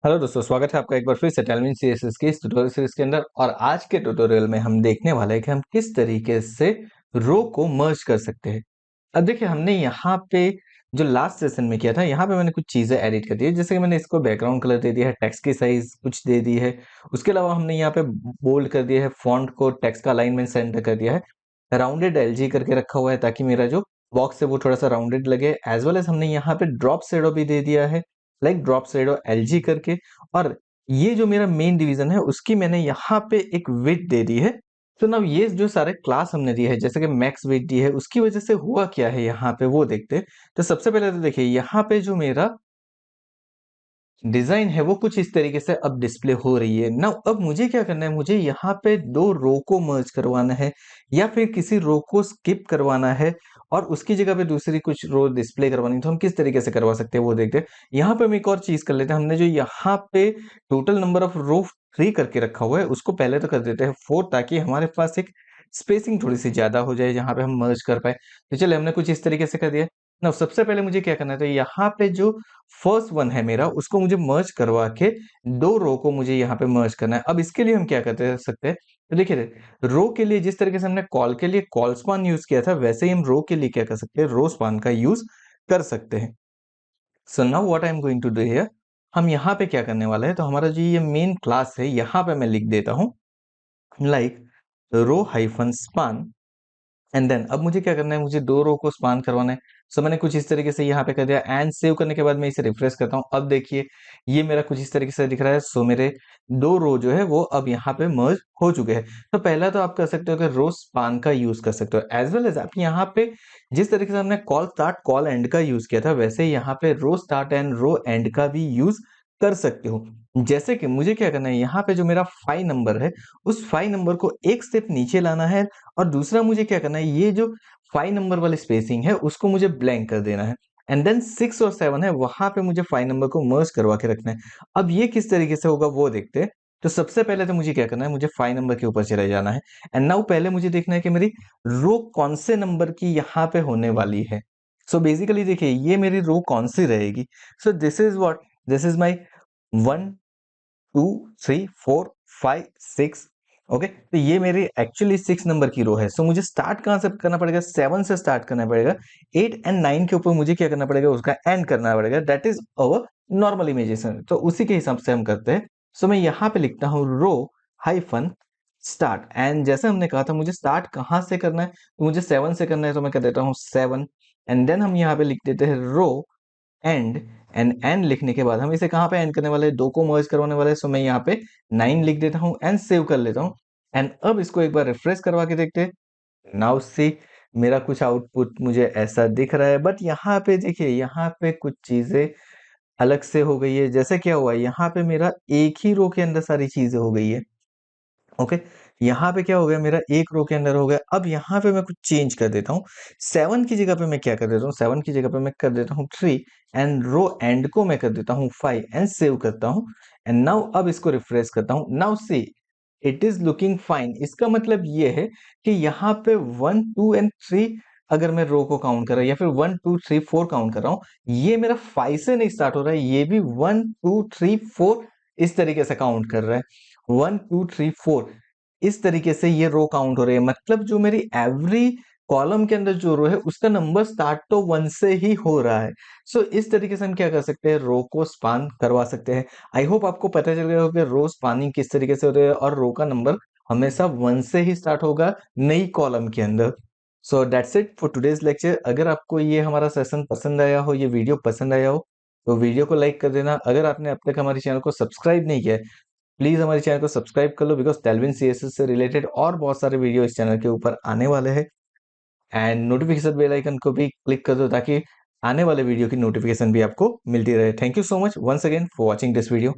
Hello दोस्तों, स्वागत है आपका एक बार फिर से टेलविन सीएसएस की इस ट्यूटोरियल सीरीज के अंदर। और आज के ट्यूटोरियल में हम देखने वाले हैं कि हम किस तरीके से रो को मर्ज कर सकते हैं। अब देखिए, हमने यहाँ पे जो लास्ट सेशन में किया था, यहाँ पे मैंने कुछ चीज़ें एडिट कर दी है। जैसे कि मैंने इसको बैकग्राउंड कलर दे दिया है, टेक्स्ट की साइज कुछ दे दी है। उसके अलावा हमने यहाँ पे बोल्ड कर दिया है, फॉन्ट को टेक्स्ट का अलाइनमेंट सेंटर कर दिया है, राउंडेड एलजी करके रखा हुआ है ताकि मेरा जो बॉक्स है वो थोड़ा सा राउंडेड लगे। एज वेल एज हमने यहाँ पे ड्रॉप शेडो भी दे दिया है, लाइक ड्रॉप शेडो एलजी करके। और ये जो मेरा मेन डिवीजन है उसकी मैंने यहाँ पे एक विड्थ दे दी है। तो नाउ ये जो सारे क्लास हमने दिए है, जैसे कि मैक्स विड्थ दी है, उसकी वजह से हुआ क्या है यहाँ पे वो देखते हैं। तो सबसे पहले तो देखिए, यहाँ पे जो मेरा डिजाइन है वो कुछ इस तरीके से अब डिस्प्ले हो रही है ना। अब मुझे क्या करना है, मुझे यहाँ पे दो रो को मर्ज करवाना है या फिर किसी रो को स्किप करवाना है और उसकी जगह पे दूसरी कुछ रो डिस्प्ले करवानी है। तो हम किस तरीके से करवा सकते हैं वो देखते हैं। यहाँ पे हम एक और चीज कर लेते हैं। हमने जो यहाँ पे टोटल नंबर ऑफ रो 3 करके रखा हुआ है उसको पहले तो कर देते हैं 4, ताकि हमारे पास एक स्पेसिंग थोड़ी सी ज्यादा हो जाए जहाँ पे हम मर्ज कर पाए। तो चलिए, हमने कुछ इस तरीके से कर दिया। ना सबसे पहले मुझे क्या करना है, तो यहाँ पे जो फर्स्ट वन है मेरा, उसको मुझे मर्ज करवा के दो रो को मुझे यहाँ पे मर्ज करना है। अब इसके लिए हम क्या करते सकते हैं, तो देखिए, रो के लिए जिस तरीके से हमने कॉल के लिए कॉल स्पान यूज किया था, वैसे ही हम रो के लिए क्या कर सकते हैं, रो स्पान का यूज कर सकते हैं। So now what I am going to do here, हम यहाँ पे क्या करने वाला है, तो हमारा जो ये मेन क्लास है यहाँ पे मैं लिख देता हूँ like row hyphen span. And then अब मुझे क्या करना है, मुझे दो रो को स्पान करवाना है। सो मैंने कुछ इस तरीके से यहाँ पे कर दिया एंड सेव करने के बाद मैं इसे रिफ्रेश करता हूँ। अब देखिए, ये मेरा कुछ इस तरीके से दिख रहा है। सो मेरे दो रो जो है वो अब यहाँ पे मर्ज हो चुके हैं। तो पहला तो आप कर सकते हो कि रो स्पान का यूज कर सकते हो, एज वेल एज आप यहाँ पे जिस तरीके से हमने कॉल स्टार्ट कॉल एंड का यूज किया था, वैसे ही यहाँ पे रो स्टार्ट एंड रो एंड का भी यूज कर सकते हो। जैसे कि मुझे क्या करना है, यहाँ पे जो मेरा 5 नंबर है, उस 5 नंबर को एक स्टेप नीचे लाना है। और दूसरा मुझे क्या करना है, ये जो 5 नंबर वाली स्पेसिंग है उसको मुझे ब्लैंक कर देना है। एंड देन 6 और 7 है, वहां पे मुझे 5 नंबर को मर्ज करवा के रखना है। अब ये किस तरीके से होगा वो देखते हैं। तो सबसे पहले तो मुझे क्या करना है, मुझे 5 नंबर के ऊपर चले जाना है। एंड नाउ पहले मुझे देखना है कि मेरी रो कौन से नंबर की यहाँ पे होने वाली है। सो बेसिकली देखिए, ये मेरी रो कौन सी रहेगी। So this is what, this is my 1 2 3 4 5 6। Okay, तो ये मेरी एक्चुअली 6 नंबर की रो है। सो मुझे स्टार्ट कहां से करना पड़ेगा, 7 से स्टार्ट करना पड़ेगा। 8 एंड 9 के ऊपर मुझे क्या करना पड़ेगा, उसका एंड करना पड़ेगा। That is our normal imagination. तो उसी के हिसाब से हम करते हैं। सो मैं यहाँ पे लिखता हूँ रो हाइफन स्टार्ट। एंड जैसे हमने कहा था, मुझे स्टार्ट कहाँ से करना है, तो मुझे 7 से करना है। तो मैं कर देता हूँ 7। एंड देन हम यहाँ पे लिख देते हैं रो एंड। एंड लिखने के बाद हम इसे कहाँ पे एंड करने वाले हैं, दो को मर्ज करवाने वाले हैं। सो मैं यहाँ पे 9 लिख देता हूँ एंड सेव कर लेता हूँ। एंड अब इसको एक बार रिफ्रेश करवा के देखते हैं। नाउ सी, मेरा कुछ आउटपुट मुझे ऐसा दिख रहा है। बट यहाँ पे देखिए, यहाँ पे कुछ चीजें अलग से हो गई है। जैसे क्या हुआ है, यहाँ पे मेरा एक ही रो के अंदर सारी चीजें हो गई है। ओके, यहाँ पे क्या हो गया, मेरा एक रो के अंदर हो गया। अब यहाँ पे मैं कुछ चेंज कर देता हूँ। 7 की जगह पे मैं क्या कर देता हूँ, 7 की जगह पे मैं कर देता हूँ 3। एंड रो एंड को मैं कर देता हूँ 5 एंड सेव करता हूँ। एंड नाउ अब इसको रिफ्रेश करता हूँ। Now see, it is looking fine. इसका मतलब ये है कि यहाँ पे 1 2 एंड 3 अगर मैं रो को काउंट कर रहा हूँ, या फिर 1 2 3 4 काउंट कर रहा हूँ, ये मेरा 5 से नहीं स्टार्ट हो रहा है, ये भी 1 2 3 4 इस तरीके से काउंट कर रहा है। 1 2 3 4 इस तरीके से ये रो काउंट हो रही है। मतलब जो मेरी एवरी कॉलम के अंदर जो रो है उसका नंबर स्टार्ट तो 1 से ही हो रहा है। सो इस तरीके से हम क्या कर सकते हैं, रो को स्पान करवा सकते हैं। आई होप आपको पता चल गया होगा कि रो स्पानिंग किस तरीके से हो रही है, और रो का नंबर हमेशा 1 से ही स्टार्ट होगा नई कॉलम के अंदर। So that's it for today's lecture. अगर आपको ये हमारा सेशन पसंद आया हो, ये वीडियो पसंद आया हो, तो वीडियो को लाइक कर देना। अगर आपने अब तक हमारे चैनल को सब्सक्राइब नहीं किया है, प्लीज हमारे चैनल को सब्सक्राइब कर लो, बिकॉज टेलविन सीएसएस से रिलेटेड और बहुत सारे वीडियो इस चैनल के ऊपर आने वाले हैं। एंड नोटिफिकेशन बेल आइकन को भी क्लिक कर दो, ताकि आने वाले वीडियो की नोटिफिकेशन भी आपको मिलती रहे। Thank you so much once again for watching this video.